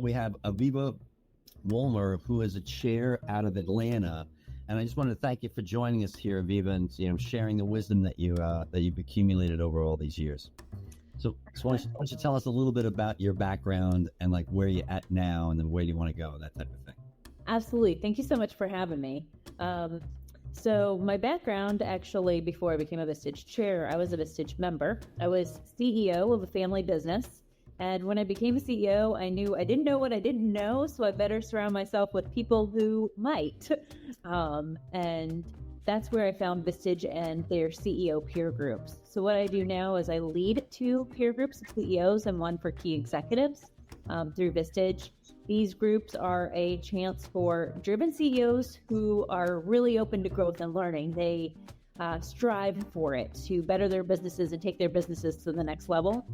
We have Aviva Wolmer, who is a chair out of Atlanta. And I just wanted to thank you for joining us here, Aviva, and sharing the wisdom that you've accumulated over all these years. So why don't you tell us a little bit about your background and like where you're at now and then where you want to go, that type of thing. Absolutely. Thank you so much for having me. So my background, actually, before I became a Vistage chair, I was a Vistage member. I was CEO of a family business. And when I became a CEO, I knew I didn't know what I didn't know, so I better surround myself with people who might. And that's where I found Vistage and their CEO peer groups. So what I do now is I lead 2 peer groups of CEOs and 1 for key executives through Vistage. These groups are a chance for driven CEOs who are really open to growth and learning. They strive for it to better their businesses and take their businesses to the next level,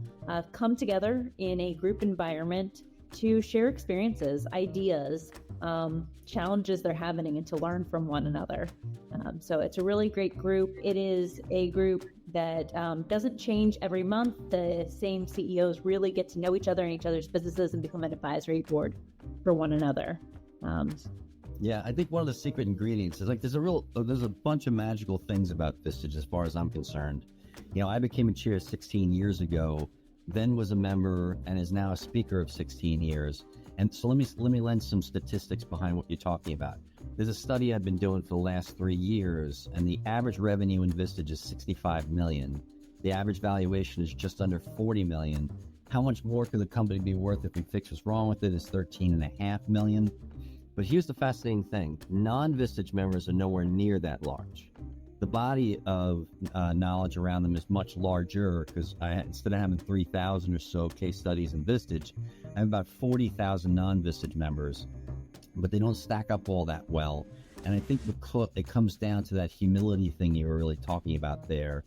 come together in a group environment to share experiences, ideas, challenges they're having, and to learn from one another. So it's a really great group. It is a group that doesn't change every month. The same CEOs really get to know each other and each other's businesses and become an advisory board for one another. Yeah, I think one of the secret ingredients is like there's a bunch of magical things about Vistage as far as I'm concerned. I became a chair 16 years ago, then was a member and is now a speaker of 16 years. And so let me lend some statistics behind what you're talking about. There's a study I've been doing for the last 3 years, and the average revenue in Vistage is $65 million. The average valuation is just under $40 million. How much more could the company be worth if we fix what's wrong with it? Is $13.5 million. But here's the fascinating thing. Non-Vistage members are nowhere near that large. The body of knowledge around them is much larger because instead of having 3,000 or so case studies in Vistage, I have about 40,000 non-Vistage members, but they don't stack up all that well. And I think it comes down to that humility thing you were really talking about there.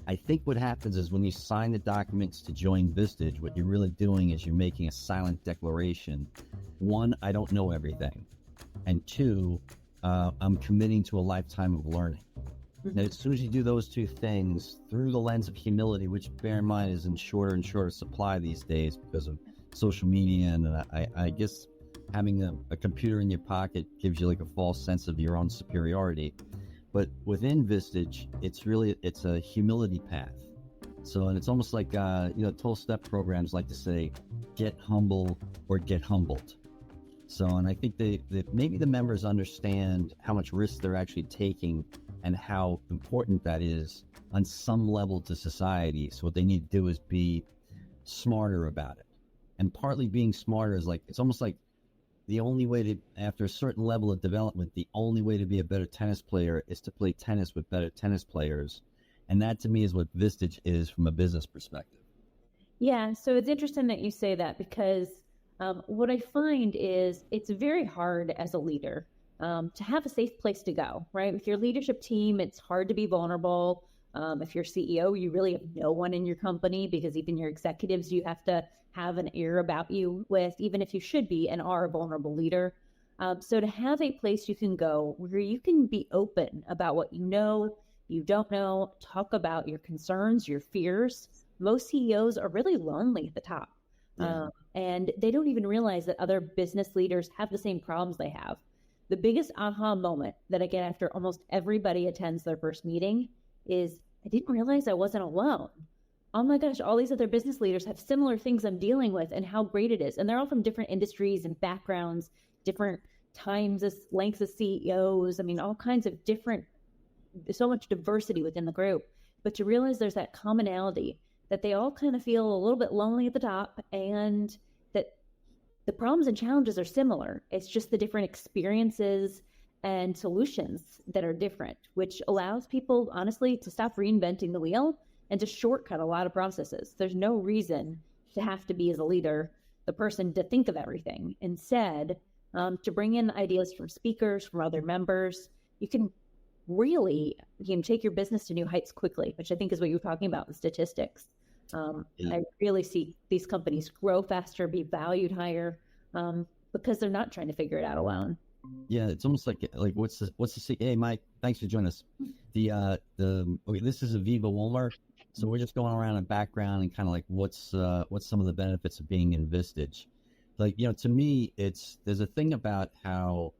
I think what happens is when you sign the documents to join Vistage, what you're really doing is you're making a silent declaration. 1, I don't know everything. And 2, I'm committing to a lifetime of learning. Now, as soon as you do those 2 things through the lens of humility, which bear in mind is in shorter and shorter supply these days because of social media, and I guess having a computer in your pocket gives you like a false sense of your own superiority. But within Vistage, it's a humility path. So, and it's almost like, 12-step programs like to say, get humble or get humbled. So, and I think that maybe the members understand how much risk they're actually taking and how important that is on some level to society. So what they need to do is be smarter about it. And partly being smarter is like, it's almost like the only way to, after a certain level of development, the only way to be a better tennis player is to play tennis with better tennis players. And that to me is what Vistage is from a business perspective. Yeah, so it's interesting that you say that because what I find is it's very hard as a leader to have a safe place to go, right? With your leadership team, it's hard to be vulnerable. If you're CEO, you really have no one in your company because even your executives, you have to have an ear about you with, even if you should be and are a vulnerable leader. So to have a place you can go where you can be open about what you know, you don't know, talk about your concerns, your fears. Most CEOs are really lonely at the top. Yeah. And they don't even realize that other business leaders have the same problems they have. The biggest aha moment that I get after almost everybody attends their first meeting is, I didn't realize I wasn't alone. Oh my gosh, all these other business leaders have similar things I'm dealing with and how great it is. And they're all from different industries and backgrounds, different times, lengths of CEOs. I mean, all kinds of different, so much diversity within the group. But to realize there's that commonality that they all kind of feel a little bit lonely at the top and that the problems and challenges are similar. It's just the different experiences and solutions that are different, which allows people, honestly, to stop reinventing the wheel and to shortcut a lot of processes. There's no reason to have to be, as a leader, the person to think of everything. Instead, to bring in ideas from speakers, from other members, you can really take your business to new heights quickly, which I think is what you're talking about in statistics. I really see these companies grow faster, be valued higher, because they're not trying to figure it out alone. Yeah, it's almost like what's the hey Mike, thanks for joining us. Okay, this is Aviva Wolmer. So we're just going around in background and kind of like what's some of the benefits of being in Vistage. Like, to me, there's a thing about how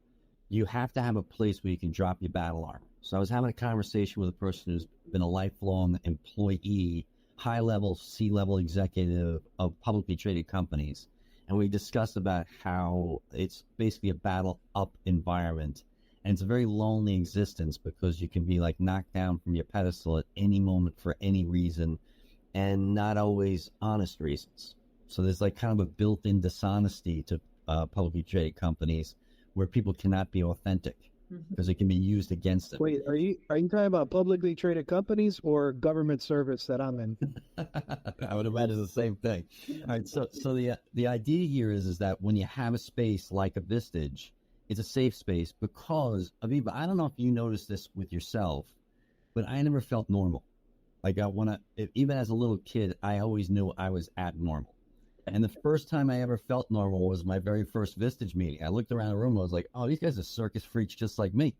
you have to have a place where you can drop your battle armor. So I was having a conversation with a person who's been a lifelong employee, high level, C-level executive of publicly traded companies. And we discussed about how it's basically a battle up environment. And it's a very lonely existence because you can be like knocked down from your pedestal at any moment for any reason, and not always honest reasons. So there's like kind of a built-in dishonesty to publicly traded companies where people cannot be authentic because it can be used against them. Wait, are you talking about publicly traded companies or government service that I'm in? I would imagine the same thing. All right, so the idea here is that when you have a space like a Vistage, it's a safe space because, Aviva, I don't know if you noticed this with yourself, but I never felt normal. Like even as a little kid, I always knew I was abnormal. And the first time I ever felt normal was my very first Vistage meeting. I looked around the room, I was like, oh, these guys are circus freaks just like me.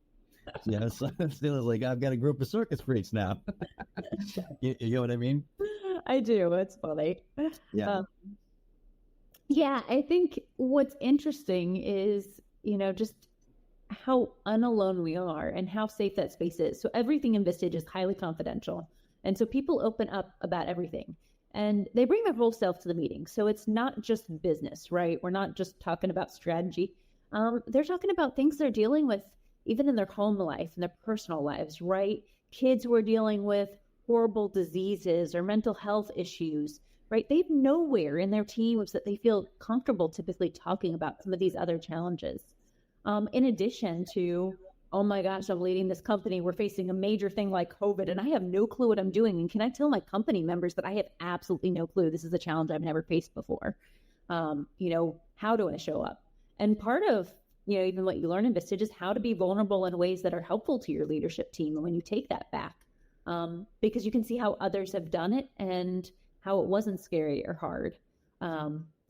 So it was like, I've got a group of circus freaks now. You know what I mean? I do. It's funny. Yeah. Yeah, I think what's interesting is, just how unalone we are and how safe that space is. So everything in Vistage is highly confidential. And so people open up about everything. And they bring their whole self to the meeting. So it's not just business, right? We're not just talking about strategy. They're talking about things they're dealing with, even in their home life and their personal lives, right? Kids who are dealing with horrible diseases or mental health issues, right? They have nowhere in their teams that they feel comfortable typically talking about some of these other challenges. In addition to, oh my gosh, I'm leading this company. We're facing a major thing like COVID, and I have no clue what I'm doing. And can I tell my company members that I have absolutely no clue? This is a challenge I've never faced before. How do I show up? And part of, even what you learn in Vistage is how to be vulnerable in ways that are helpful to your leadership team. And when you take that back, because you can see how others have done it and how it wasn't scary or hard.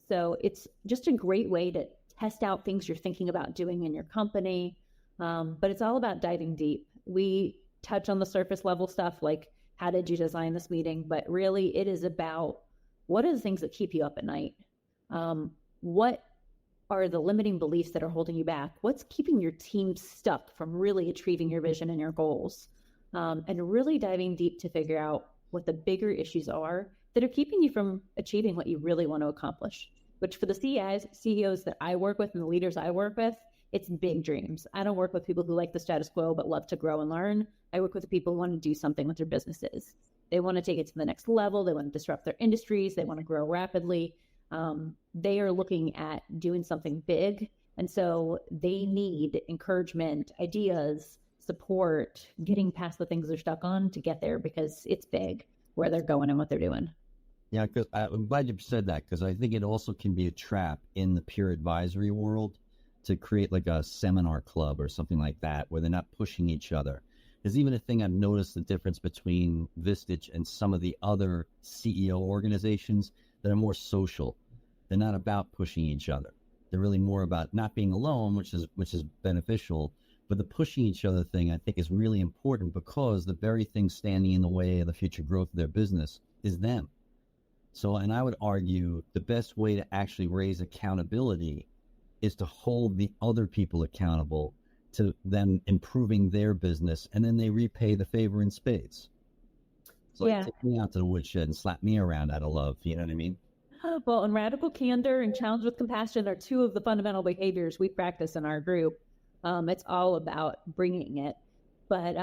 So it's just a great way to test out things you're thinking about doing in your company. But it's all about diving deep. We touch on the surface level stuff, like how did you design this meeting? But really it is about what are the things that keep you up at night? What are the limiting beliefs that are holding you back? What's keeping your team stuck from really achieving your vision and your goals? And really diving deep to figure out what the bigger issues are that are keeping you from achieving what you really want to accomplish, which for the CEOs that I work with and the leaders I work with, it's big dreams. I don't work with people who like the status quo but love to grow and learn. I work with people who want to do something with their businesses. They want to take it to the next level. They want to disrupt their industries. They want to grow rapidly. They are looking at doing something big. And so they need encouragement, ideas, support, getting past the things they're stuck on to get there because it's big where they're going and what they're doing. Yeah, because I'm glad you said that because I think it also can be a trap in the peer advisory world to create like a seminar club or something like that where they're not pushing each other. There's even a thing I've noticed the difference between Vistage and some of the other CEO organizations that are more social. They're not about pushing each other. They're really more about not being alone, which is beneficial. But the pushing each other thing, I think, is really important because the very thing standing in the way of the future growth of their business is them. So, and I would argue the best way to actually raise accountability is to hold the other people accountable to them improving their business, and then they repay the favor in spades. So like, take me out to the woodshed and slap me around out of love. You know what I mean? Well, and radical candor and challenge with compassion are two of the fundamental behaviors we practice in our group. It's all about bringing it. But,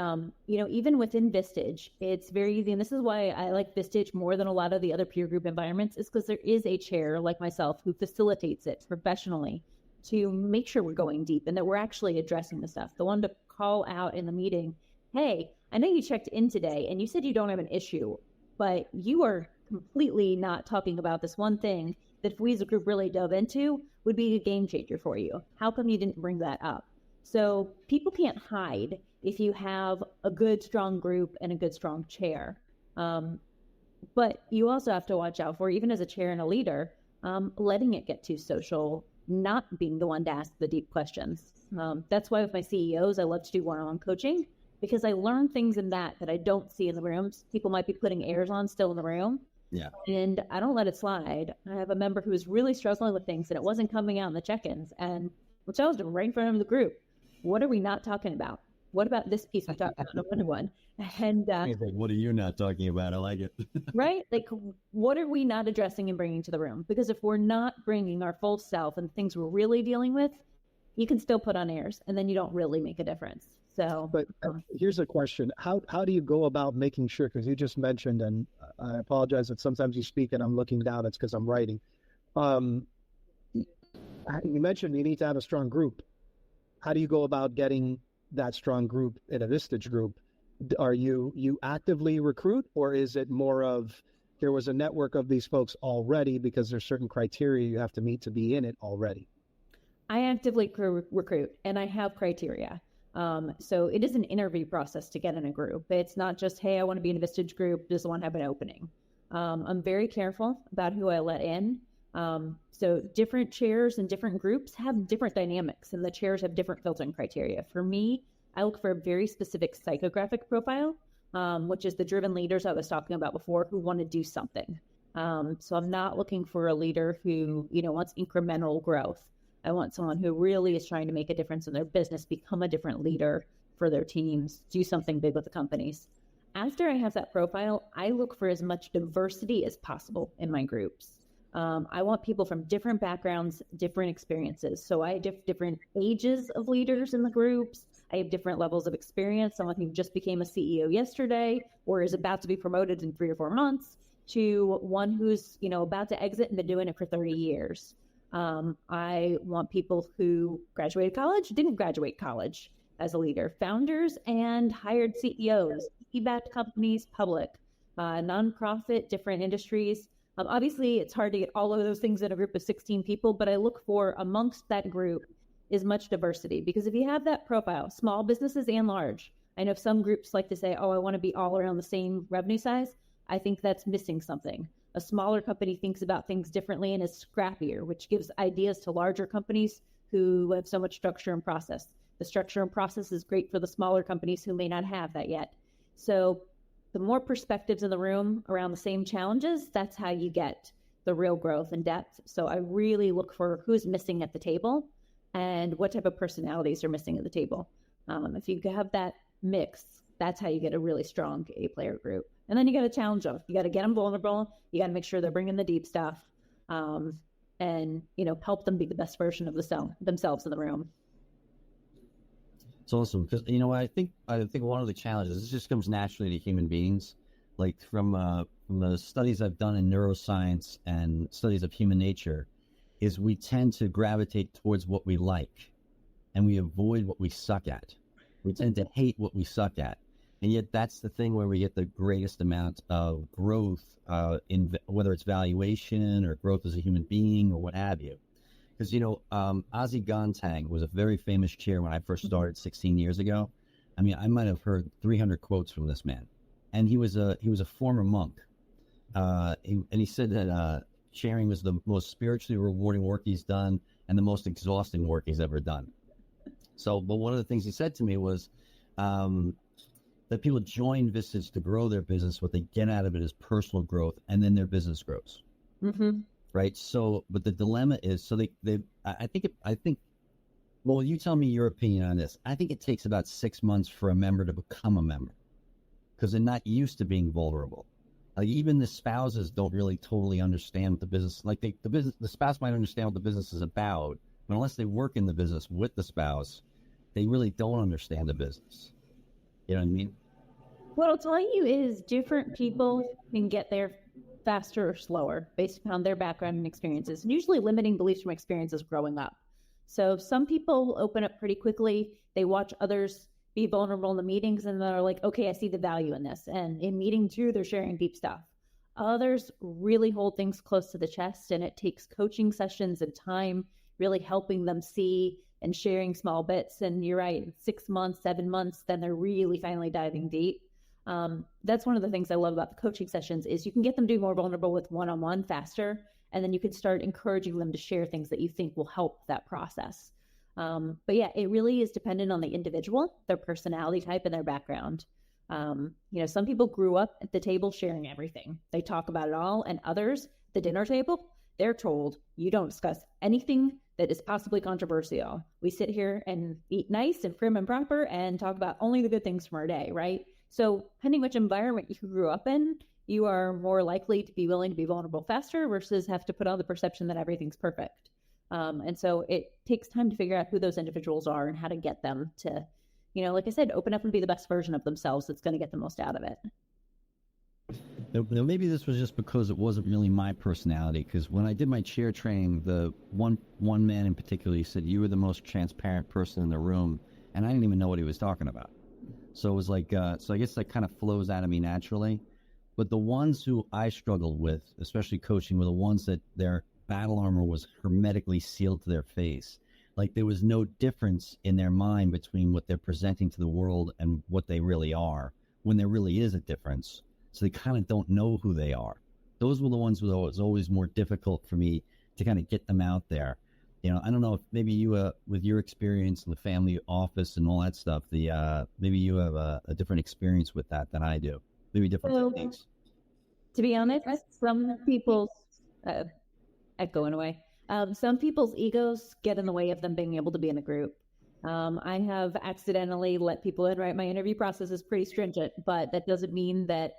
even within Vistage, it's very easy. And this is why I like Vistage more than a lot of the other peer group environments is because there is a chair like myself who facilitates it professionally to make sure we're going deep and that we're actually addressing the stuff. The one to call out in the meeting, hey, I know you checked in today and you said you don't have an issue, but you are completely not talking about this one thing that if we as a group really dove into would be a game changer for you. How come you didn't bring that up? So people can't hide if you have a good, strong group and a good, strong chair. But you also have to watch out for, even as a chair and a leader, letting it get too social, not being the one to ask the deep questions. That's why with my CEOs, I love to do one-on-one coaching because I learn things in that I don't see in the rooms. People might be putting airs on still in the room. Yeah. And I don't let it slide. I have a member who was really struggling with things and it wasn't coming out in the check-ins. And we'll challenge them right in front of the group. What are we not talking about? What about this piece we talked about in a one-to-one? And what are you not talking about? I like it. right? Like, what are we not addressing and bringing to the room? Because if we're not bringing our full self and things we're really dealing with, you can still put on airs and then you don't really make a difference. So, but here's a question. How do you go about making sure, because you just mentioned, and I apologize that sometimes you speak and I'm looking down, it's because I'm writing. You mentioned you need to have a strong group. How do you go about getting that strong group in a Vistage group? Are you actively recruit, or is it more of there was a network of these folks already because there's certain criteria you have to meet to be in it already? I actively recruit and I have criteria. So it is an interview process to get in a group. It's not just, hey, I want to be in a Vistage group. Does one have an opening? I'm very careful about who I let in. So different chairs and different groups have different dynamics, and the chairs have different filtering criteria. For me, I look for a very specific psychographic profile, which is the driven leaders I was talking about before who want to do something. So I'm not looking for a leader who, wants incremental growth. I want someone who really is trying to make a difference in their business, become a different leader for their teams, do something big with the companies. After I have that profile, I look for as much diversity as possible in my groups. I want people from different backgrounds, different experiences. So I have different ages of leaders in the groups. I have different levels of experience. Someone who just became a CEO yesterday or is about to be promoted in 3 or 4 months to one who's, about to exit and been doing it for 30 years. I want people who graduated college, didn't graduate college as a leader, founders and hired CEOs, PE-backed companies, public, nonprofit, different industries. Obviously, it's hard to get all of those things in a group of 16 people, but I look for amongst that group is much diversity, because if you have that profile, small businesses and large, I know some groups like to say, oh, I want to be all around the same revenue size. I think that's missing something. A smaller company thinks about things differently and is scrappier, which gives ideas to larger companies who have so much structure and process. The structure and process is great for the smaller companies who may not have that yet. So the more perspectives in the room around the same challenges, that's how you get the real growth and depth. So I really look for who's missing at the table and what type of personalities are missing at the table. If you have that mix, that's how you get a really strong A-player group. And then you got to challenge them. You got to get them vulnerable. You got to make sure they're bringing the deep stuff, and help them be the best version of themselves in the room. It's awesome because I think one of the challenges, this just comes naturally to human beings, like from the studies I've done in neuroscience and studies of human nature, is we tend to gravitate towards what we like, and we avoid what we suck at. We tend to hate what we suck at. And yet that's the thing where we get the greatest amount of growth, in whether it's valuation or growth as a human being or what have you. Because, Ozzy Gontang was a very famous chair when I first started 16 years ago. I mean, I might have heard 300 quotes from this man. And he was a former monk. And he said that chairing was the most spiritually rewarding work he's done and the most exhausting work he's ever done. So, but one of the things he said to me was, that people join Vistage to grow their business. What they get out of it is personal growth, and then their business grows. Mm-hmm. Right. So, but the dilemma is, I think, well, you tell me your opinion on this. I think it takes about 6 months for a member to become a member because they're not used to being vulnerable. Like even the spouses don't really totally understand what the business, the spouse might understand what the business is about, but unless they work in the business with the spouse, they really don't understand the business. You know what I mean? What I'll tell you is different people can get there faster or slower based upon their background and experiences, and usually limiting beliefs from experiences growing up. So some people open up pretty quickly. They watch others be vulnerable in the meetings and they're like, okay, I see the value in this. And in meeting 2, they're sharing deep stuff. Others really hold things close to the chest, and it takes coaching sessions and time really helping them see and sharing small bits. And you're right, 6 months, 7 months, then they're really finally diving deep. That's one of the things I love about the coaching sessions is you can get them to be more vulnerable with one-on-one faster, and then you can start encouraging them to share things that you think will help that process. But yeah, it really is dependent on the individual, their personality type, and their background. Some people grew up at the table sharing everything. They talk about it all, and others, the dinner table, they're told, you don't discuss anything that is possibly controversial. We sit here and eat nice and prim and proper and talk about only the good things from our day, right? So depending which environment you grew up in, you are more likely to be willing to be vulnerable faster versus have to put on the perception that everything's perfect. And so it takes time to figure out who those individuals are and how to get them to, like I said, open up and be the best version of themselves that's going to get the most out of it. Maybe this was just because it wasn't really my personality, because when I did my chair training, the one man in particular, he said, you were the most transparent person in the room, and I didn't even know what he was talking about. So it was like, so I guess that kind of flows out of me naturally. But the ones who I struggled with, especially coaching, were the ones that their battle armor was hermetically sealed to their face. Like there was no difference in their mind between what they're presenting to the world and what they really are, when there really is a difference. So they kind of don't know who they are. Those were the ones who it was always more difficult for me to kind of get them out there. I don't know if maybe you, with your experience in the family office and all that stuff, maybe you have a different experience with that than I do. Maybe different techniques. To be honest, some people's echo in a way. Some people's egos get in the way of them being able to be in a group. I have accidentally let people in, right? My interview process is pretty stringent, but that doesn't mean that,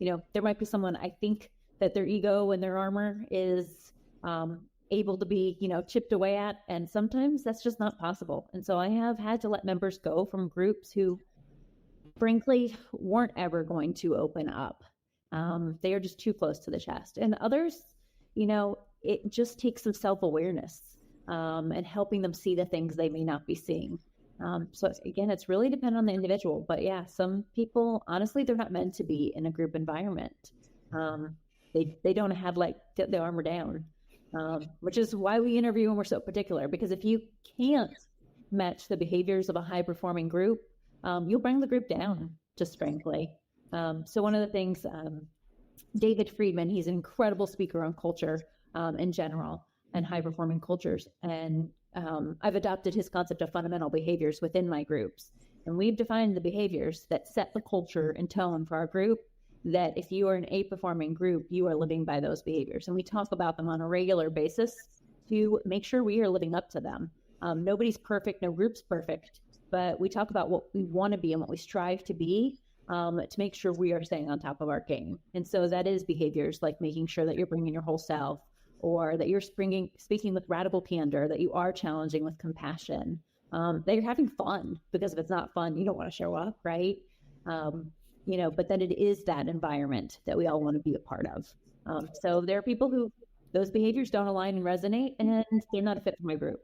there might be someone I think that their ego and their armor is able to be, chipped away at. And sometimes that's just not possible. And so I have had to let members go from groups who frankly weren't ever going to open up. They are just too close to the chest. And others, it just takes some self-awareness and helping them see the things they may not be seeing. So again, it's really dependent on the individual. But yeah, some people, honestly, they're not meant to be in a group environment. They don't have the armor down, which is why we interview and we're so particular. Because if you can't match the behaviors of a high-performing group, you'll bring the group down, just frankly. So one of the things, David Friedman, he's an incredible speaker on culture in general and high-performing cultures. And I've adopted his concept of fundamental behaviors within my groups. And we've defined the behaviors that set the culture and tone for our group, that if you are an A-performing group, you are living by those behaviors. And we talk about them on a regular basis to make sure we are living up to them. Nobody's perfect, no group's perfect, but we talk about what we want to be and what we strive to be to make sure we are staying on top of our game. And so that is behaviors like making sure that you're bringing your whole self, or that you're speaking with radical candor, that you are challenging with compassion, that you're having fun, because if it's not fun, you don't want to show up, right? But that it is that environment that we all want to be a part of. So there are people who those behaviors don't align and resonate, and they're not a fit for my group.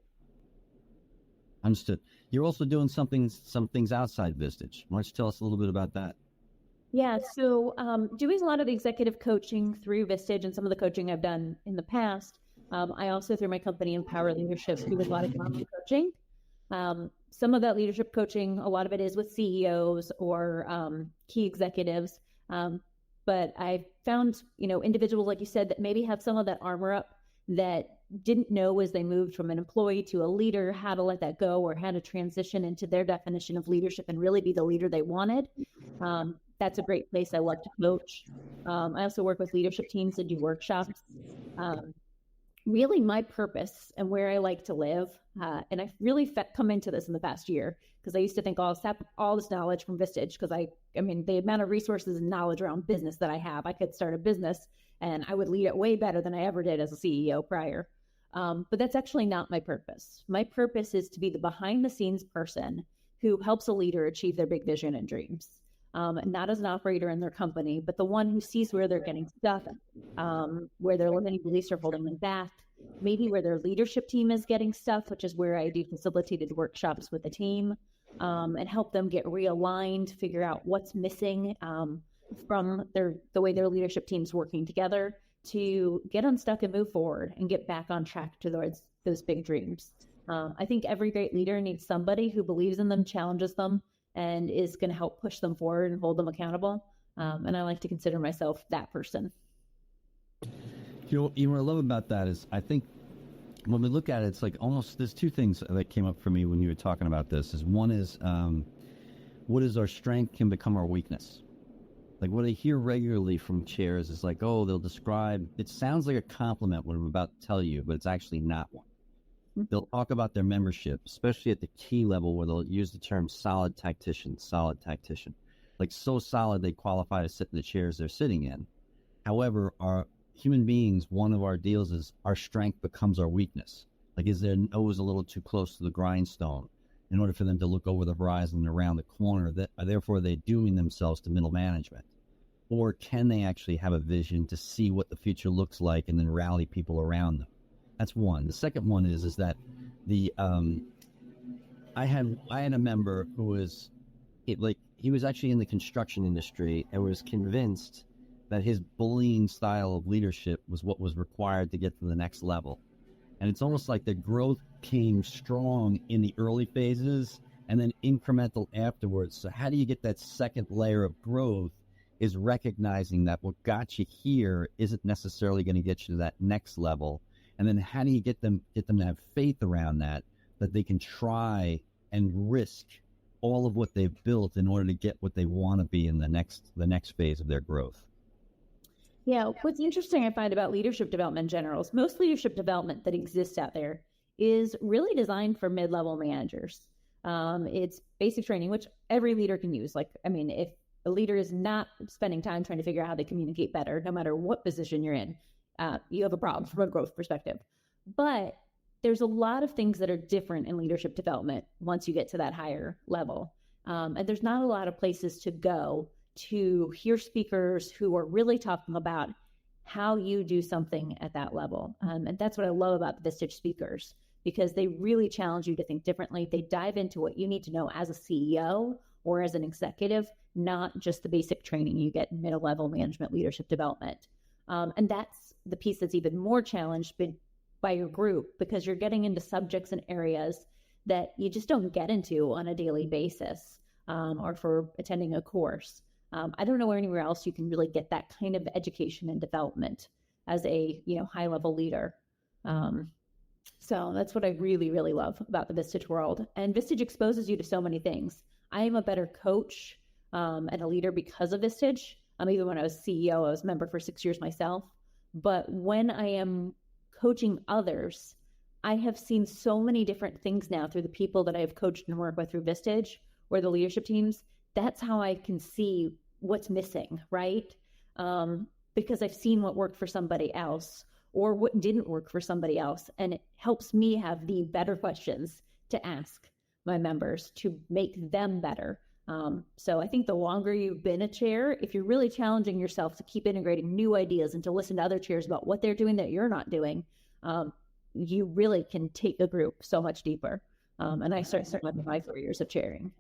Understood. You're also doing some things outside Vistage. Why don't you tell us a little bit about that? Yeah, so doing a lot of executive coaching through Vistage and some of the coaching I've done in the past. I also, through my company Empower Leadership, do a lot of coaching. Some of that leadership coaching, a lot of it is with CEOs or key executives. But I found, individuals, like you said, that maybe have some of that armor up, that didn't know as they moved from an employee to a leader how to let that go, or how to transition into their definition of leadership and really be the leader they wanted. That's a great place I love to coach. I also work with leadership teams and do workshops. Really my purpose and where I like to live, and I've really come into this in the past year, because I used to think, I'll sap all this knowledge from Vistage, because I mean, the amount of resources and knowledge around business that I have, I could start a business and I would lead it way better than I ever did as a CEO prior. But that's actually not my purpose. My purpose is to be the behind the scenes person who helps a leader achieve their big vision and dreams. Not as an operator in their company, but the one who sees where they're getting stuck, where their limiting beliefs are holding them back, maybe where their leadership team is getting stuck, which is where I do facilitated workshops with the team, and help them get realigned, figure out what's missing from the way their leadership team's working together to get unstuck and move forward and get back on track towards those big dreams. I think every great leader needs somebody who believes in them, challenges them, and is going to help push them forward and hold them accountable. And I like to consider myself that person. What I love about that is, I think when we look at it, it's like almost, there's two things that came up for me when you were talking about this. One is what is our strength can become our weakness. Like what I hear regularly from chairs is like, oh, they'll describe, it sounds like a compliment what I'm about to tell you, but it's actually not one. They'll talk about their membership, especially at the key level where they'll use the term solid tactician. Like so solid they qualify to sit in the chairs they're sitting in. However, our human beings, one of our deals is our strength becomes our weakness. Like is their nose a little too close to the grindstone in order for them to look over the horizon and around the corner? Therefore, they're dooming themselves to middle management. Or can they actually have a vision to see what the future looks like and then rally people around them? That's one. The second one is that I had a member who was he was actually in the construction industry and was convinced that his bullying style of leadership was what was required to get to the next level. And it's almost like the growth came strong in the early phases and then incremental afterwards. So how do you get that second layer of growth is recognizing that what got you here isn't necessarily going to get you to that next level. And then how do you get them to have faith around that they can try and risk all of what they've built in order to get what they want to be in the next phase of their growth. Yeah, what's interesting I find about leadership development in general is most leadership development that exists out there is really designed for mid-level managers. It's basic training, which every leader can use. Like, I mean, if a leader is not spending time trying to figure out how they communicate better, no matter what position you're in, you have a problem from a growth perspective. But there's a lot of things that are different in leadership development once you get to that higher level. And there's not a lot of places to go to hear speakers who are really talking about how you do something at that level. And that's what I love about the Vistage speakers, because they really challenge you to think differently. They dive into what you need to know as a CEO or as an executive, not just the basic training you get in middle-level management leadership development. And that's the piece that's even more challenged by your group, because you're getting into subjects and areas that you just don't get into on a daily basis or for attending a course. I don't know anywhere else you can really get that kind of education and development as a high-level leader. So that's what I really, really love about the Vistage world. And Vistage exposes you to so many things. I am a better coach and a leader because of Vistage. Even when I was CEO, I was a member for 6 years myself. But when I am coaching others, I have seen so many different things now through the people that I have coached and worked with through Vistage or the leadership teams. That's how I can see what's missing, right? Because I've seen what worked for somebody else or what didn't work for somebody else. And it helps me have the better questions to ask my members to make them better. So I think the longer you've been a chair, if you're really challenging yourself to keep integrating new ideas and to listen to other chairs about what they're doing that you're not doing, you really can take a group so much deeper. And I certainly with my 4 years of chairing.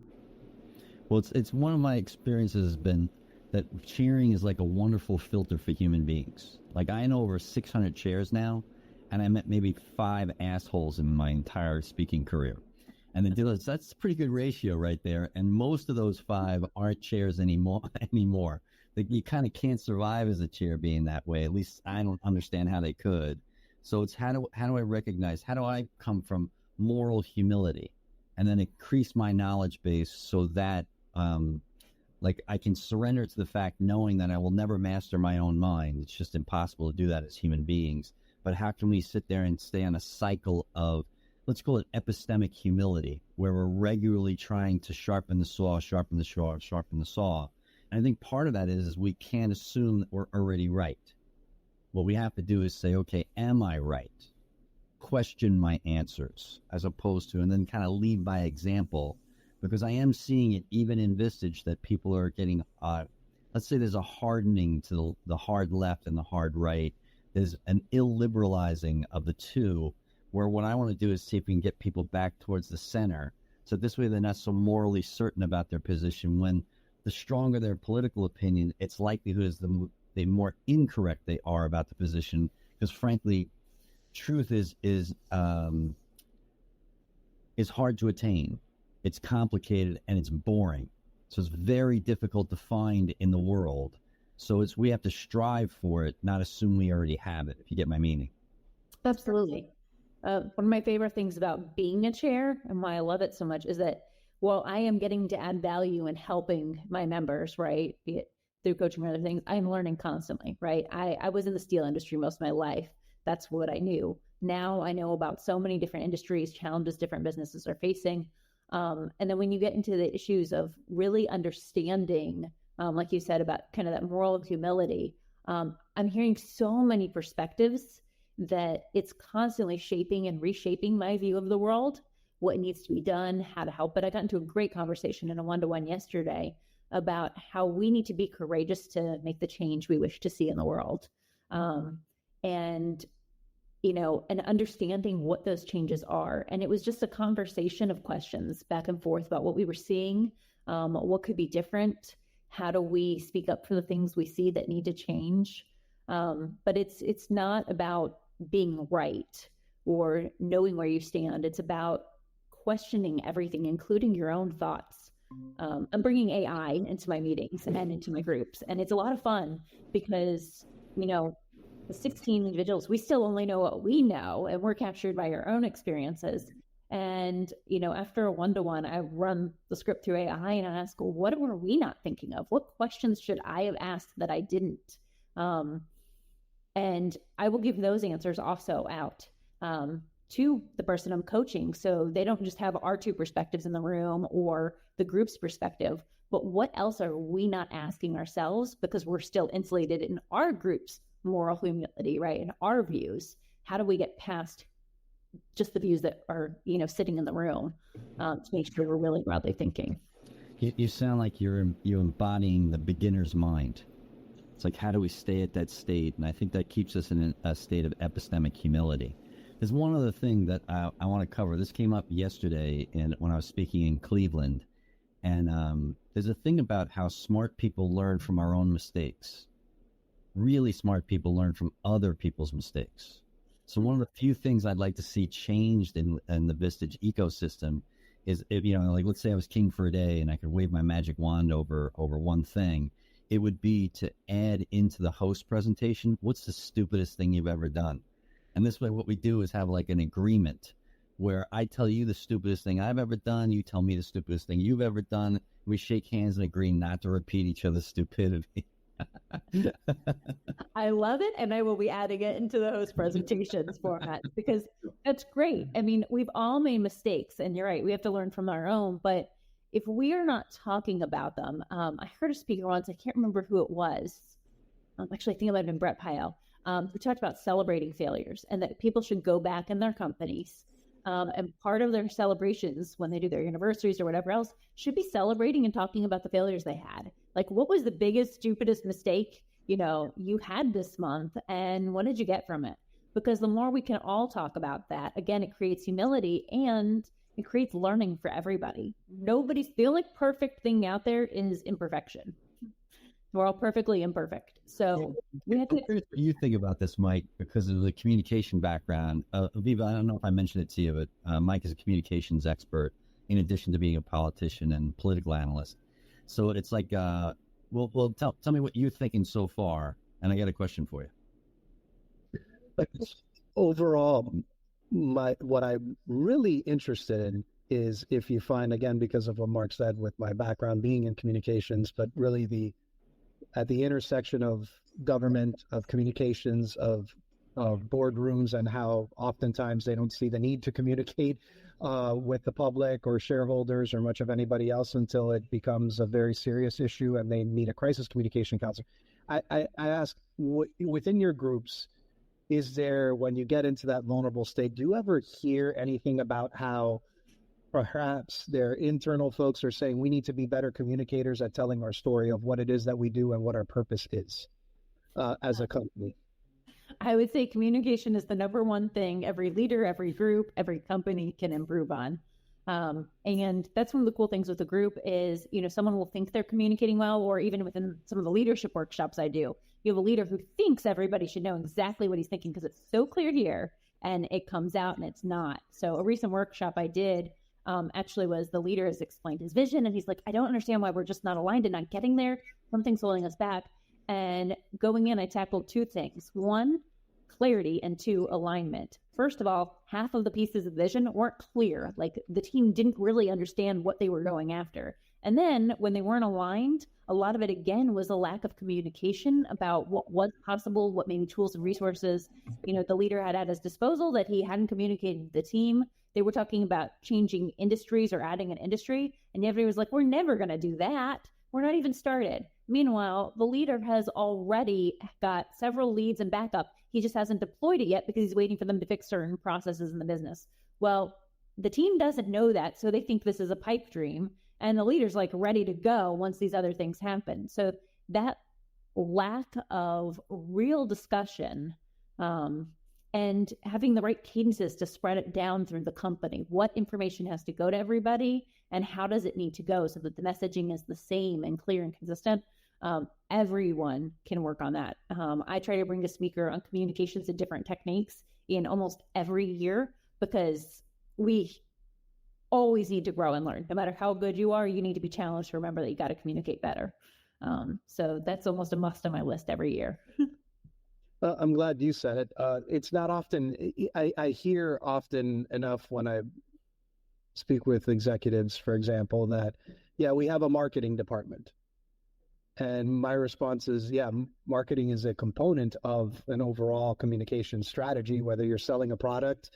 Well, it's one of my experiences has been that chairing is like a wonderful filter for human beings. Like I know over 600 chairs now, and I met maybe 5 assholes in my entire speaking career. And the deal is that's a pretty good ratio right there. And most of those 5 aren't chairs anymore. Like you kind of can't survive as a chair being that way. At least I don't understand how they could. So it's how do I recognize, how do I come from moral humility and then increase my knowledge base so that like I can surrender to the fact knowing that I will never master my own mind. It's just impossible to do that as human beings. But how can we sit there and stay on a cycle of, let's call it epistemic humility, where we're regularly trying to sharpen the saw. And I think part of that is we can't assume that we're already right. What we have to do is say, okay, am I right? Question my answers as opposed to, and then kind of lead by example, because I am seeing it even in Vistage that people are getting, let's say there's a hardening to the hard left and the hard right. There's an illiberalizing of the two, where what I want to do is see if we can get people back towards the center. So this way they're not so morally certain about their position. When the stronger their political opinion, its likelihood is the more incorrect they are about the position. Because frankly, truth is hard to attain. It's complicated and it's boring. So it's very difficult to find in the world. So we have to strive for it, not assume we already have it, if you get my meaning. Absolutely. One of my favorite things about being a chair and why I love it so much is that well, I am getting to add value in helping my members, right? Be it through coaching or other things. I'm learning constantly, right? I was in the steel industry most of my life. That's what I knew. Now I know about so many different industries, challenges different businesses are facing. And then when you get into the issues of really understanding, like you said, about kind of that moral of humility, I'm hearing so many perspectives that it's constantly shaping and reshaping my view of the world, what needs to be done, how to help it. I got into a great conversation in a one-to-one yesterday about how we need to be courageous to make the change we wish to see in the world. And and understanding what those changes are. And it was just a conversation of questions back and forth about what we were seeing, what could be different, how do we speak up for the things we see that need to change. But it's not about being right or knowing where you stand. It's about questioning everything, including your own thoughts. I'm bringing AI into my meetings and into my groups, and it's a lot of fun because, the 16 individuals, we still only know what we know, and we're captured by our own experiences. And, after a one-to-one, I run the script through AI and I ask, well, what were we not thinking of? What questions should I have asked that I didn't? And I will give those answers also out to the person I'm coaching. So they don't just have our two perspectives in the room or the group's perspective, but what else are we not asking ourselves because we're still insulated in our group's moral humility, right? In our views, how do we get past just the views that are, sitting in the room to make sure we're really broadly thinking? You sound like you're embodying the beginner's mind. It's like, how do we stay at that state? And I think that keeps us in a state of epistemic humility. There's one other thing that I want to cover. This came up yesterday when I was speaking in Cleveland. And there's a thing about how smart people learn from our own mistakes. Really smart people learn from other people's mistakes. So one of the few things I'd like to see changed in the Vistage ecosystem is, if, like, let's say I was king for a day and I could wave my magic wand over one thing, it would be to add into the host presentation, what's the stupidest thing you've ever done? And this way, what we do is have like an agreement where I tell you the stupidest thing I've ever done, you tell me the stupidest thing you've ever done. We shake hands and agree not to repeat each other's stupidity. I love it, and I will be adding it into the host presentations format because that's great. I mean, we've all made mistakes, and you're right, we have to learn from our own, but if we are not talking about them, I heard a speaker once, I can't remember who it was. Actually, I think it might have been Brett Pyle. We talked about celebrating failures and that people should go back in their companies. And part of their celebrations when they do their anniversaries or whatever else should be celebrating and talking about the failures they had. Like, what was the biggest, stupidest mistake, you had this month, and what did you get from it? Because the more we can all talk about that, again, it creates humility and it creates learning for everybody. The only perfect thing out there is imperfection. We're all perfectly imperfect. So we have to. I'm curious what you think about this, Mike, because of the communication background. Aviva, I don't know if I mentioned it to you, but Mike is a communications expert in addition to being a politician and political analyst. So it's like, tell me what you're thinking so far, and I got a question for you. Overall, what I'm really interested in is if you find, again, because of what Mark said with my background being in communications, but really at the intersection of government, of communications, of boardrooms, and how oftentimes they don't see the need to communicate with the public or shareholders or much of anybody else until it becomes a very serious issue and they need a crisis communication counselor. I ask, within your groups, is there, when you get into that vulnerable state, do you ever hear anything about how perhaps their internal folks are saying we need to be better communicators at telling our story of what it is that we do and what our purpose is as a company? I would say communication is the number one thing every leader, every group, every company can improve on. And that's one of the cool things with the group is, someone will think they're communicating well, or even within some of the leadership workshops I do, you have a leader who thinks everybody should know exactly what he's thinking because it's so clear here, and it comes out and it's not. So a recent workshop I did actually was the leader has explained his vision, and he's like, I don't understand why we're just not aligned and not getting there. Something's holding us back. And going in, I tackled two things. One, clarity and 2, alignment. First of all, half of the pieces of vision weren't clear. Like the team didn't really understand what they were going after. And then when they weren't aligned, a lot of it again was a lack of communication about what was possible, what maybe tools and resources, the leader had at his disposal that he hadn't communicated to the team. They were talking about changing industries or adding an industry, and everybody was like, we're never going to do that. We're not even started. Meanwhile, the leader has already got several leads and backup. He just hasn't deployed it yet because he's waiting for them to fix certain processes in the business. Well, the team doesn't know that, so they think this is a pipe dream, and the leader's like ready to go once these other things happen. So that lack of real discussion and having the right cadences to spread it down through the company. What information has to go to everybody and how does it need to go so that the messaging is the same and clear and consistent? Everyone can work on that. I try to bring a speaker on communications and different techniques in almost every year because we always need to grow and learn. No matter how good you are, you need to be challenged to remember that you got to communicate better. So that's almost a must on my list every year. I'm glad you said it. It's not often, I hear often enough when I speak with executives, for example, that, we have a marketing department. And my response is, marketing is a component of an overall communication strategy, whether you're selling a product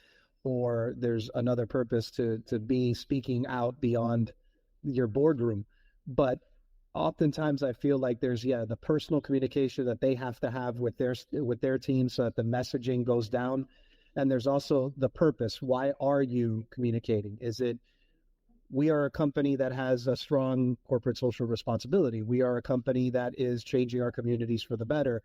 or there's another purpose to be speaking out beyond your boardroom. But oftentimes I feel like there's, the personal communication that they have to have with their team so that the messaging goes down. And there's also the purpose. Why are you communicating? Is it, we are a company that has a strong corporate social responsibility. We are a company that is changing our communities for the better.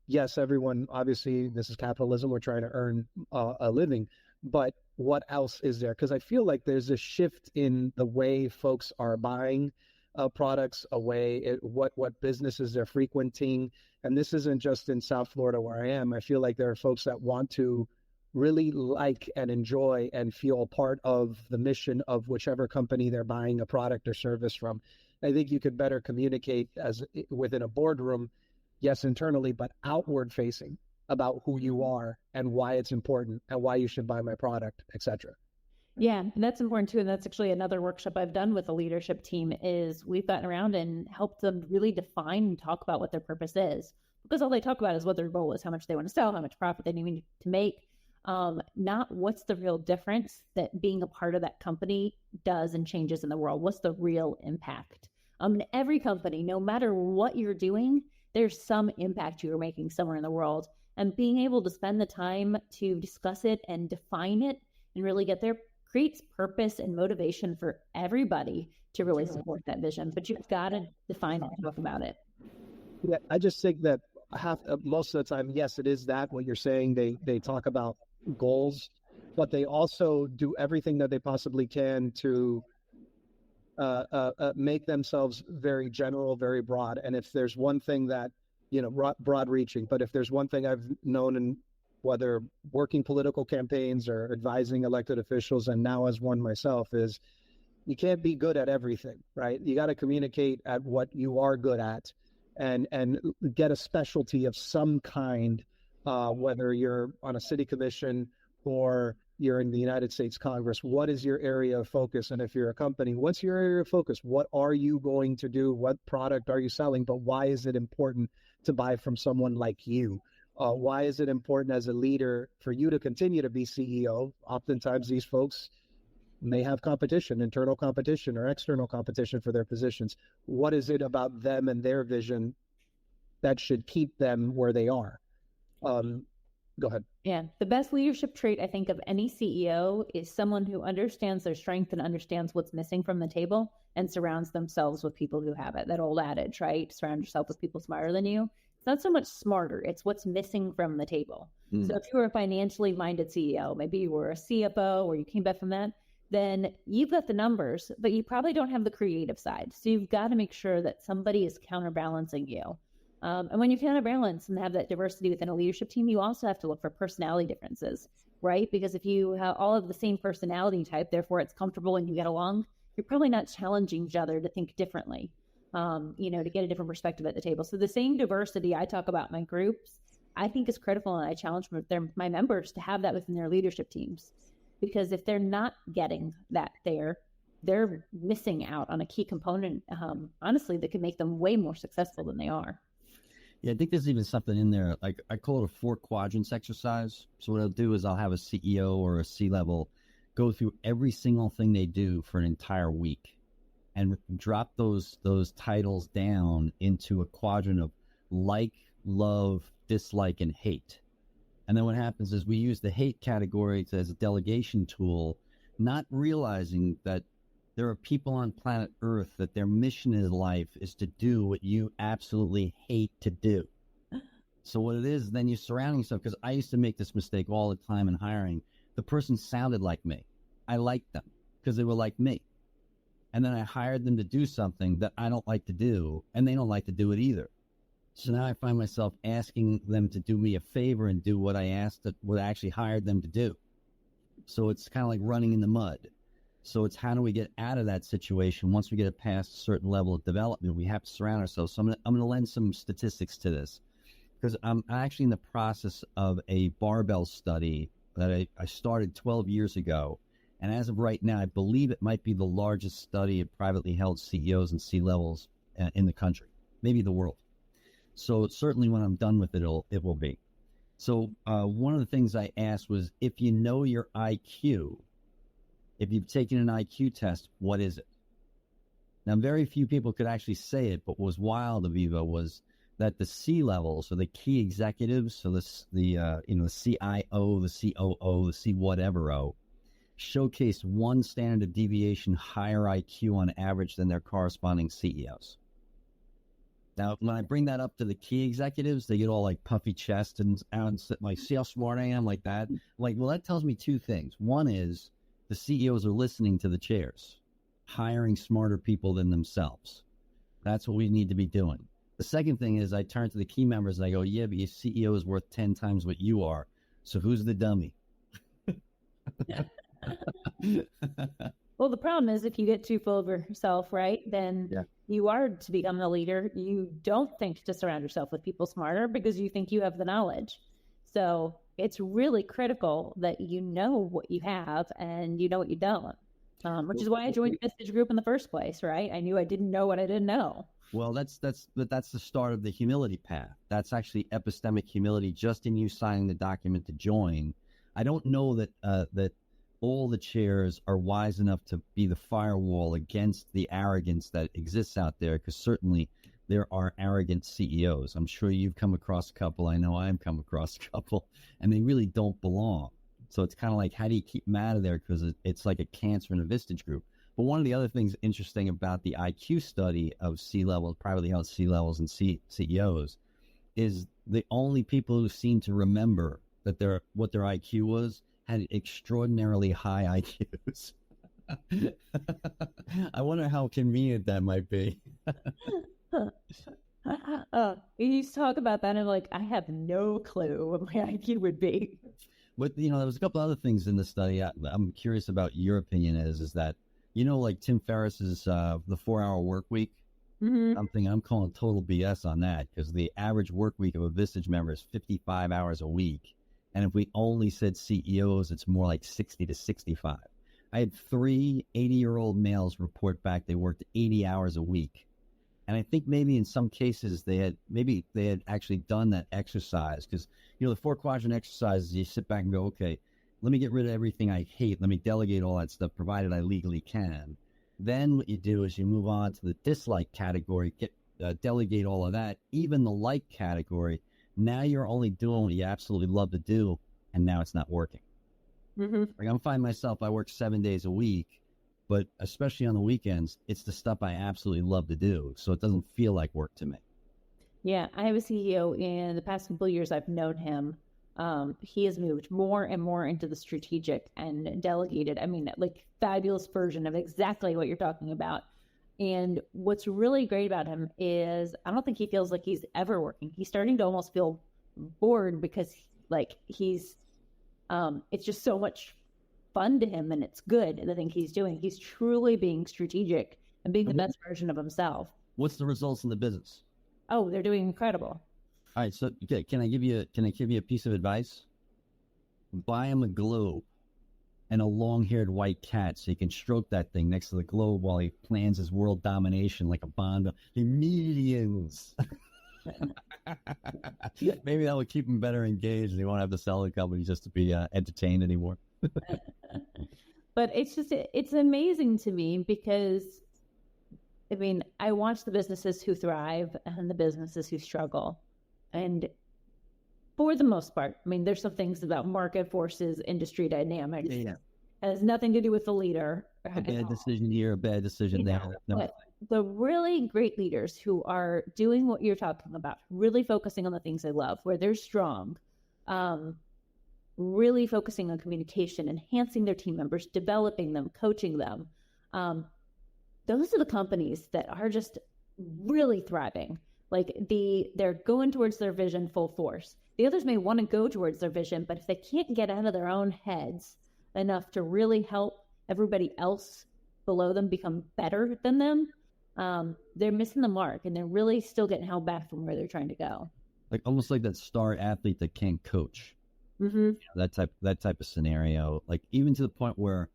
Yes, everyone, obviously, this is capitalism. We're trying to earn a living. But what else is there? Because I feel like there's a shift in the way folks are buying products, what businesses they're frequenting. And this isn't just in South Florida where I am. I feel like there are folks that want to really like and enjoy and feel part of the mission of whichever company they're buying a product or service from. I think you could better communicate as within a boardroom, yes, internally, but outward facing about who you are and why it's important and why you should buy my product, etc. Yeah, and that's important too. And that's actually another workshop I've done with the leadership team is we've gotten around and helped them really define and talk about what their purpose is. Because all they talk about is what their goal is, how much they want to sell, how much profit they need to make. Not what's the real difference that being a part of that company does and changes in the world. What's the real impact? Every company, no matter what you're doing, there's some impact you're making somewhere in the world. And being able to spend the time to discuss it and define it and really get there creates purpose and motivation for everybody to really support that vision. But you've got to define it and talk about it. Yeah, I just think that most of the time, yes, it is that what you're saying. They talk about goals, but they also do everything that they possibly can to make themselves very general, very broad. And if there's one thing that, broad reaching, but if there's one thing I've known in whether working political campaigns or advising elected officials, and now as one myself, is you can't be good at everything, right? You got to communicate at what you are good at and get a specialty of some kind, whether you're on a city commission or you're in the United States Congress. What is your area of focus? And if you're a company, what's your area of focus? What are you going to do? What product are you selling? But why is it important to buy from someone like you? Why is it important as a leader for you to continue to be CEO? Oftentimes these folks may have competition, internal competition or external competition for their positions. What is it about them and their vision that should keep them where they are? Go ahead. Yeah. The best leadership trait, I think, of any CEO is someone who understands their strength and understands what's missing from the table and surrounds themselves with people who have it. That old adage, right? Surround yourself with people smarter than you. It's not so much smarter. It's what's missing from the table. So if you were a financially minded CEO, maybe you were a CFO or you came back from that, then you've got the numbers, but you probably don't have the creative side. So you've got to make sure that somebody is counterbalancing you. And when you counterbalance and have that diversity within a leadership team, you also have to look for personality differences, right? Because if you have all of the same personality type, therefore it's comfortable and you get along, you're probably not challenging each other to think differently, to get a different perspective at the table. So the same diversity I talk about in my groups I think is critical, and I challenge my members to have that within their leadership teams, because if they're not getting that they're missing out on a key component, honestly, that could make them way more successful than they are. Yeah, I think there's even something in there, like I call it a 4 quadrants exercise. So what I'll do is I'll have a CEO or a C-level go through every single thing they do for an entire week and drop those titles down into a quadrant of like, love, dislike, and hate. And then what happens is we use the hate category as a delegation tool, not realizing that there are people on planet Earth that their mission in life is to do what you absolutely hate to do. So what it is, then you're surrounding yourself, because I used to make this mistake all the time in hiring. The person sounded like me. I liked them because they were like me. And then I hired them to do something that I don't like to do, and they don't like to do it either. So now I find myself asking them to do me a favor and do what I actually hired them to do. So it's kind of like running in the mud. So it's how do we get out of that situation? Once we get past a certain level of development, we have to surround ourselves. So I'm going to lend some statistics to this, because I'm actually in the process of a barbell study that I started 12 years ago. And as of right now, I believe it might be the largest study of privately held CEOs and C-levels in the country, maybe the world. So certainly when I'm done with it, it will be. So one of the things I asked was, if you know your IQ, if you've taken an IQ test, what is it? Now, very few people could actually say it, but what was wild, Aviva, was that the C-levels, so the key executives, so the CIO, the COO, the C whatever O, showcased one standard deviation higher IQ on average than their corresponding CEOs. Now, when I bring that up to the key executives, they get all like puffy chest and like, see how smart I am, like that. Like, well, that tells me two things. One is the CEOs are listening to the chairs, hiring smarter people than themselves. That's what we need to be doing. The second thing is I turn to the key members and I go, yeah, but your CEO is worth 10 times what you are. So who's the dummy? Well, the problem is if you get too full of yourself, right, then you are to become the leader. You don't think to surround yourself with people smarter because you think you have the knowledge. So it's really critical that you know what you have and you know what you don't, which is why I joined Vistage Group in the first place, right? I knew I didn't know what I didn't know. Well, that's the start of the humility path. That's actually epistemic humility, just in you signing the document to join. I don't know that all the chairs are wise enough to be the firewall against the arrogance that exists out there, because certainly there are arrogant CEOs. I'm sure you've come across a couple. I know I've come across a couple, and they really don't belong. So it's kind of like, how do you keep them out of there? Because it's like a cancer in a Vistage Group. But one of the other things interesting about the IQ study of C-levels, privately held C-levels and CEOs, is the only people who seem to remember that what their IQ was had extraordinarily high IQs. I wonder how convenient that might be. You used to talk about that, and I'm like, I have no clue what my IQ would be. But, there was a couple other things in the study I'm curious about your opinion is that, like Tim Ferriss's the 4-hour work week, I'm calling total BS on that, because the average work week of a Vistage member is 55 hours a week. And if we only said CEOs, it's more like 60 to 65. I had 3 80-year-old males report back they worked 80 hours a week. And I think maybe in some cases they had actually done that exercise, because, the 4 quadrant exercises, you sit back and go, okay, let me get rid of everything I hate. Let me delegate all that stuff, provided I legally can. Then what you do is you move on to the dislike category, delegate all of that, even the like category. Now you're only doing what you absolutely love to do, and now it's not working. Like, I'm finding myself, I work 7 days a week, but especially on the weekends, it's the stuff I absolutely love to do, so it doesn't feel like work to me. Yeah, I have a CEO in the past couple of years I've known him. He has moved more and more into the strategic and delegated. I mean, like, fabulous version of exactly what you're talking about. And what's really great about him is I don't think he feels like he's ever working. He's starting to almost feel bored because it's just so much fun to him, and it's good, the thing he's doing. He's truly being strategic and being the best version of himself. What's the results in the business? Oh, they're doing incredible. All right. So, okay, can I give you a piece of advice? Buy him a globe and a long-haired white cat so he can stroke that thing next to the globe while he plans his world domination like a Bond. The millions. Maybe that would keep him better engaged and he won't have to sell the company just to be entertained anymore. But it's amazing to me because, I mean, I watch the businesses who thrive and the businesses who struggle. And for the most part, I mean, there's some things about market forces, industry dynamics. Yeah. It has nothing to do with the leader. A bad decision here, a bad decision there. But the really great leaders who are doing what you're talking about, really focusing on the things they love, where they're strong, really focusing on communication, enhancing their team members, developing them, coaching them. Those are the companies that are just really thriving. Like they're going towards their vision full force. The others may want to go towards their vision, but if they can't get out of their own heads enough to really help everybody else below them become better than them, they're missing the mark and they're really still getting held back from where they're trying to go. Like almost like that star athlete that can't coach. Mm-hmm. That type of scenario. Like even to the point where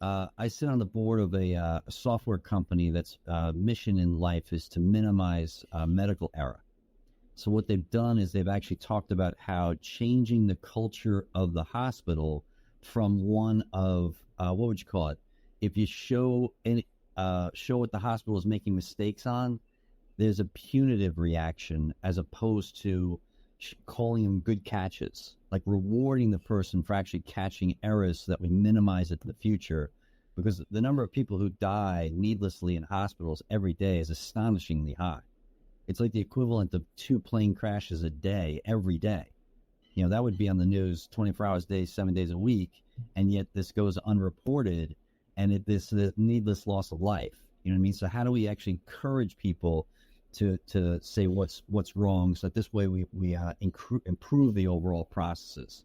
I sit on the board of a software company that's mission in life is to minimize medical error. So what they've done is they've actually talked about how changing the culture of the hospital from one of what would you call it? If you show what the hospital is making mistakes on, there's a punitive reaction as opposed to calling them good catches, like rewarding the person for actually catching errors so that we minimize it in the future. Because the number of people who die needlessly in hospitals every day is astonishingly high. It's like the equivalent of 2 plane crashes a day, every day. You know, that would be on the news 24 hours a day, 7 days a week, and yet this goes unreported, and this needless loss of life. You know what I mean? So how do we actually encourage people to say what's wrong, so that this way we improve the overall processes?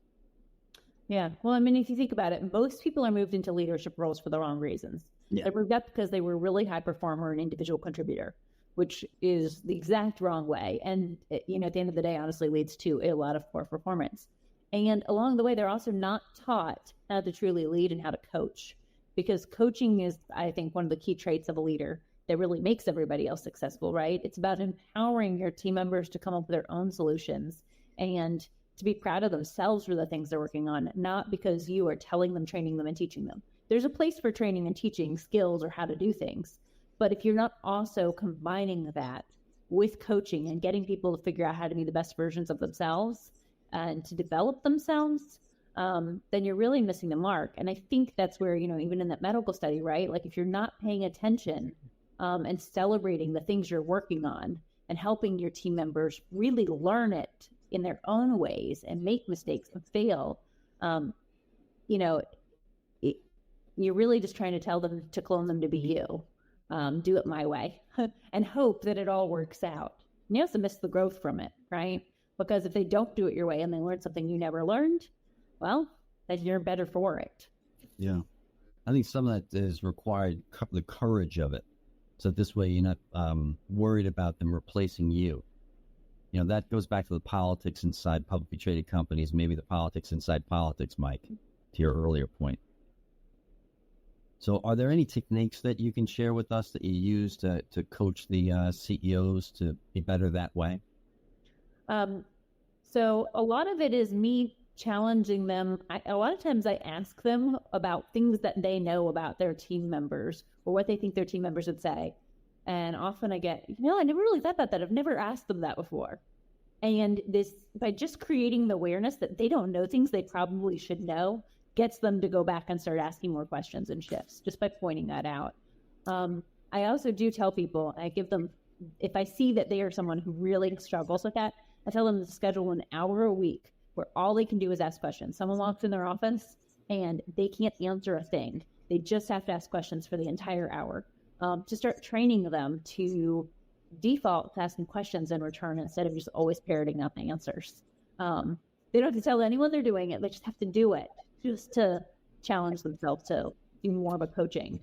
Yeah. Well, I mean, if you think about it, most people are moved into leadership roles for the wrong reasons. Yeah. They're moved up because they were a really high performer and individual contributor, which is the exact wrong way. And, you know, at the end of the day, honestly leads to a lot of poor performance. And along the way, they're also not taught how to truly lead and how to coach, because coaching is, I think, one of the key traits of a leader that really makes everybody else successful, right? It's about empowering your team members to come up with their own solutions and to be proud of themselves for the things they're working on, not because you are telling them, training them, and teaching them. There's a place for training and teaching skills or how to do things. But if you're not also combining that with coaching and getting people to figure out how to be the best versions of themselves and to develop themselves, then you're really missing the mark. And I think that's where, you know, even in that medical study, right? Like if you're not paying attention and celebrating the things you're working on and helping your team members really learn it in their own ways and make mistakes and fail, you know, you're really just trying to tell them to clone them to be you. Do it my way and hope that it all works out. And you also miss the growth from it, right? Because if they don't do it your way and they learn something you never learned, well, then you're better for it. Yeah. I think some of that is required, the courage of it. So this way you're not worried about them replacing you. You know, that goes back to the politics inside publicly traded companies, maybe the politics inside politics, Mike, to your earlier point. So are there any techniques that you can share with us that you use to coach the CEOs to be better that way? So a lot of it is me challenging them. A lot of times I ask them about things that they know about their team members or what they think their team members would say. And often I get, I never really thought about that. I've never asked them that before. And this, by just creating the awareness that they don't know things they probably should know, gets them to go back and start asking more questions and shifts just by pointing that out. I also do tell people, I give them, if I see that they are someone who really struggles with that, I tell them to schedule an hour a week where all they can do is ask questions. Someone walks in their office and they can't answer a thing. They just have to ask questions for the entire hour. To start training them to default to asking questions in return instead of just always parroting out the answers. They don't have to tell anyone they're doing it. They just have to do it just to challenge themselves to do more of a coaching.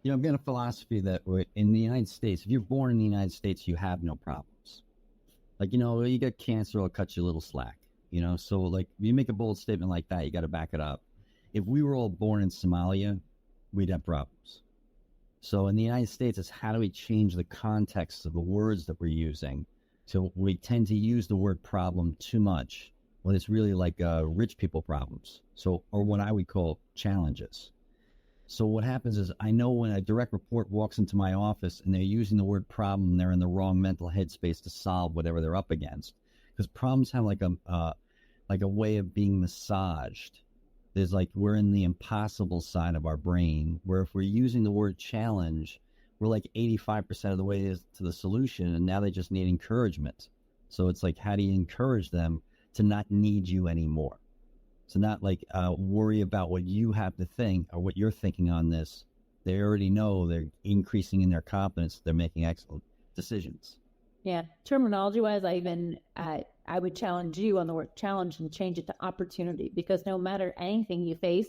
You know, I've got a philosophy that in the United States, if you're born in the United States, you have no problems. Like, you get cancer, it'll cut you a little slack, So, like, if you make a bold statement like that, you got to back it up. If we were all born in Somalia, we'd have problems. So in the United States, it's how do we change the context of the words that we're using? So we tend to use the word problem too much when it's really like rich people problems. So, or what I would call challenges. So what happens is I know when a direct report walks into my office and they're using the word problem, they're in the wrong mental headspace to solve whatever they're up against. Because problems have like a way of being massaged. There's like, we're in the impossible side of our brain, where if we're using the word challenge, we're like 85% of the way to the solution, and now they just need encouragement. So it's like, how do you encourage them to not need you anymore? So not like worry about what you have to think or what you're thinking on this. They already know, they're increasing in their confidence. They're making excellent decisions. Yeah. Terminology-wise, I would challenge you on the word challenge and change it to opportunity, because no matter anything you face,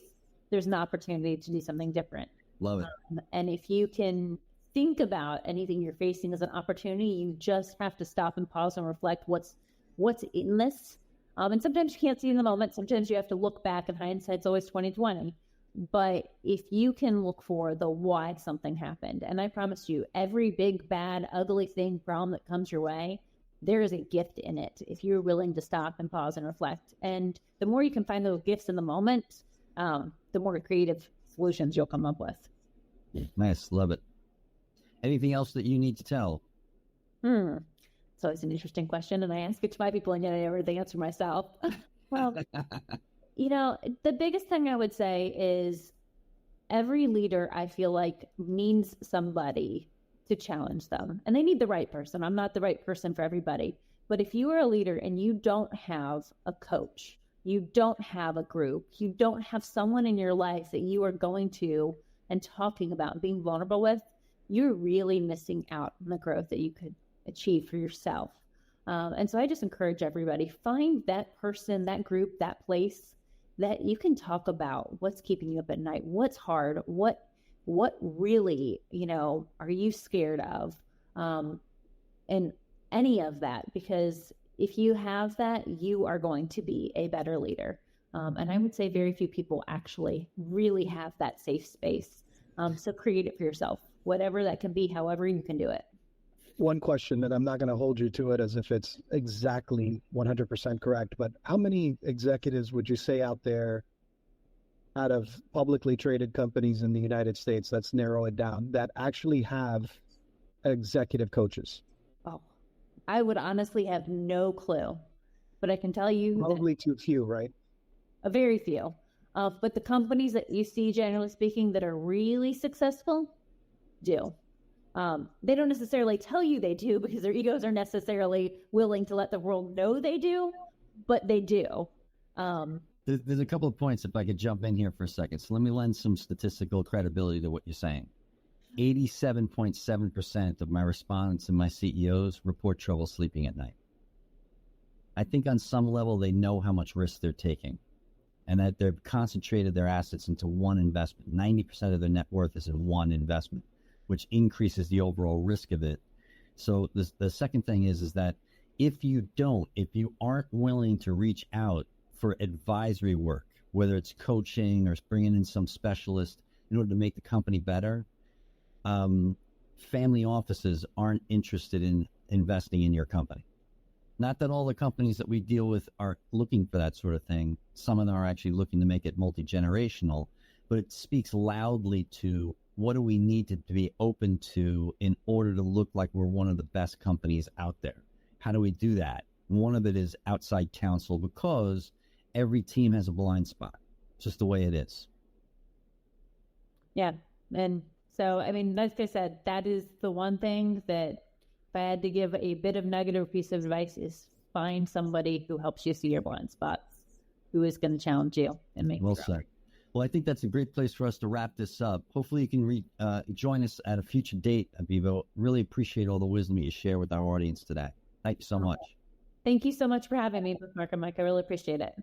there's an opportunity to do something different. Love it. And if you can think about anything you're facing as an opportunity, you just have to stop and pause and reflect what's in this. And sometimes you can't see in the moment. Sometimes you have to look back, and hindsight's always 20/20. But if you can look for the why something happened, and I promise you, every big, bad, ugly thing, problem that comes your way, there is a gift in it if you're willing to stop and pause and reflect. And the more you can find those gifts in the moment, the more creative solutions you'll come up with. Nice. Love it. Anything else that you need to tell? It's always an interesting question, and I ask it to my people, and yet I never the answer myself. Well, the biggest thing I would say is every leader, I feel like, needs somebody to challenge them, and they need the right person. I'm not the right person for everybody, but if you are a leader and you don't have a coach, you don't have a group, you don't have someone in your life that you are going to and talking about and being vulnerable with, you're really missing out on the growth that you could achieve for yourself. And so I just encourage everybody, find that person, that group, that place that you can talk about what's keeping you up at night, what's hard, what really, are you scared of, and any of that, because if you have that, you are going to be a better leader. And I would say very few people actually really have that safe space. So create it for yourself, whatever that can be, however you can do it. One question that I'm not going to hold you to it as if it's exactly 100% correct, but how many executives would you say out there, out of publicly traded companies in the United States, let's narrow it down, that actually have executive coaches? Oh, I would honestly have no clue, but I can tell you probably too few, right? A very few. But the companies that you see, generally speaking, that are really successful do. They don't necessarily tell you they do because their egos are necessarily willing to let the world know they do, but they do. There's a couple of points, if I could jump in here for a second. So let me lend some statistical credibility to what you're saying. 87.7% of my respondents and my CEOs report trouble sleeping at night. I think on some level they know how much risk they're taking, and that they've concentrated their assets into one investment. 90% of their net worth is in one investment, which increases the overall risk of it. So the second thing is that if you aren't willing to reach out for advisory work, whether it's coaching or bringing in some specialist in order to make the company better, family offices aren't interested in investing in your company. Not that all the companies that we deal with are looking for that sort of thing. Some of them are actually looking to make it multi-generational, but it speaks loudly to what do we need to be open to in order to look like we're one of the best companies out there. How do we do that? One of it is outside counsel, because every team has a blind spot. It's just the way it is. Yeah. And so, I mean, like I said, that is the one thing that if I had to give a bit of negative piece of advice is find somebody who helps you see your blind spots, who is going to challenge you and make well said. Well, I think that's a great place for us to wrap this up. Hopefully you can join us at a future date, Abibo. Really appreciate all the wisdom you share with our audience today. Thank you so much. Thank you so much for having me, Mark and Mike. I really appreciate it.